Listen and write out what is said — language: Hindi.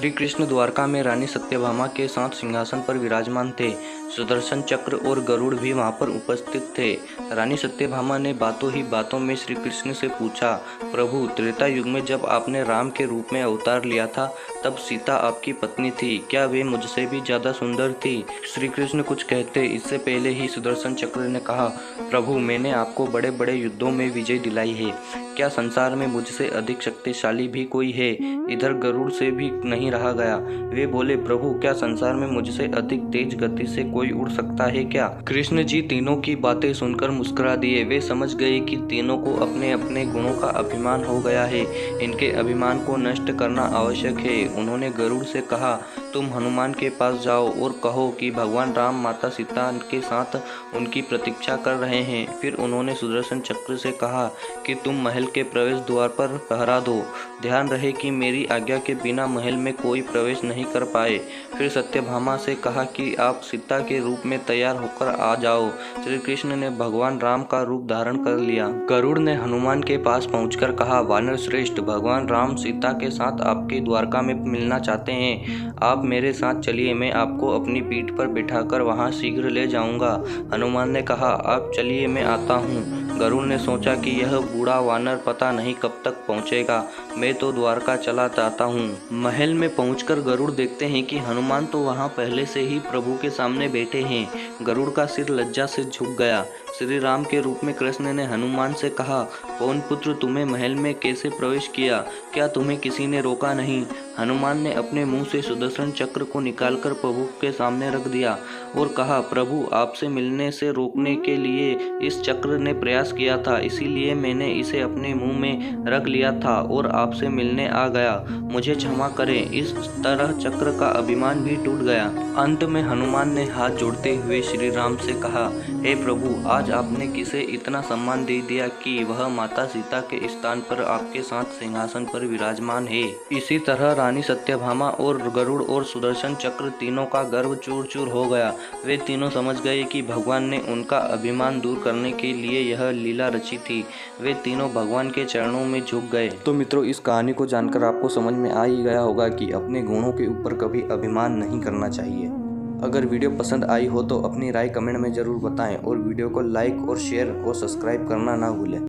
श्री कृष्ण द्वारका में रानी सत्यभामा के साथ सिंहासन पर विराजमान थे। सुदर्शन चक्र और गरुड़ भी वहां पर उपस्थित थे। रानी सत्यभामा ने बातों ही बातों में श्री कृष्ण से पूछा, प्रभु, त्रेता युग में जब आपने राम के रूप में अवतार लिया था तब सीता आपकी पत्नी थी, क्या वे मुझसे भी ज्यादा सुंदर थी? श्री कृष्ण कुछ कहते इससे पहले ही सुदर्शन चक्र ने कहा, प्रभु, मैंने आपको बड़े बड़े युद्धों में विजय दिलाई है। क्या संसार में मुझसे अधिक शक्तिशाली भी कोई है? इधर गरुड़ से भी नहीं रहा गया। वे बोले, प्रभु, क्या संसार में मुझसे अधिक तेज गति से कोई उड़ सकता है क्या? कृष्ण जी तीनों की बातें सुनकर मुस्कुरा दिए। वे समझ गए कि तीनों को अपने अपने गुणों का अभिमान हो गया है। इनके अभिमान को नष्ट करना आवश्यक है। उन्होंने गरुड़ से कहा, तुम हनुमान के पास जाओ और कहो कि भगवान राम माता सीता के साथ उनकी प्रतीक्षा कर रहे हैं। फिर उन्होंने सुदर्शन चक्र से कहा कि तुम महल के प्रवेश द्वार पर पहरा दो। ध्यान रहे कि मेरी आज्ञा के बिना महल में कोई प्रवेश नहीं कर पाए। फिर सत्यभामा से कहा कि आप सीता के रूप में तैयार होकर आ जाओ। श्री कृष्ण ने भगवान राम का रूप धारण कर लिया। गरुड़ ने हनुमान के पास पहुंचकर कहा, वानर श्रेष्ठ, भगवान राम सीता के साथ आपके द्वारका में मिलना चाहते हैं। आप मेरे साथ चलिए, मैं आपको अपनी पीठ पर बिठाकर वहां शीघ्र ले जाऊंगा। हनुमान ने कहा, आप चलिए, मैं आता हूँ। गरुड़ ने सोचा कि यह बूढ़ा वानर पता नहीं कब तक पहुंचेगा। मैं तो द्वारका चला जाता हूँ। महल में पहुंचकर गरुड़ देखते हैं कि हनुमान तो वहां पहले से ही प्रभु के सामने बैठे हैं। गरुड़ का सिर लज्जा से झुक गया। श्री राम के रूप में कृष्ण ने हनुमान से कहा, पवन पुत्र, तुम्हें महल में कैसे प्रवेश किया? क्या तुम्हें किसी ने रोका नहीं? हनुमान ने अपने मुंह से सुदर्शन चक्र को निकालकर प्रभु के सामने रख दिया और कहा, प्रभु, आपसे मिलने से रोकने के लिए इस चक्र ने प्रयास किया था, इसीलिए मैंने इसे अपने मुंह में रख लिया था और आपसे मिलने आ गया। मुझे क्षमा करें। इस तरह चक्र का अभिमान भी टूट गया। अंत में हनुमान ने हाथ जोड़ते हुए श्री राम से कहा, हे प्रभु, आज आपने किसे इतना सम्मान दे दिया कि वह माता सीता के स्थान पर आपके साथ सिंहासन पर विराजमान है। इसी तरह रानी सत्यभामा और गरुड़ और सुदर्शन चक्र तीनों का गर्व चूर चूर हो गया। वे तीनों समझ गए कि भगवान ने उनका अभिमान दूर करने के लिए यह लीला रची थी। वे तीनों भगवान के चरणों में झुक गए। तो मित्रों, इस कहानी को जानकर आपको समझ में आ ही गया होगा कि अपने गुणों के ऊपर कभी अभिमान नहीं करना चाहिए। अगर वीडियो पसंद आई हो तो अपनी राय कमेंट में ज़रूर बताएं और वीडियो को लाइक और शेयर और सब्सक्राइब करना ना भूलें।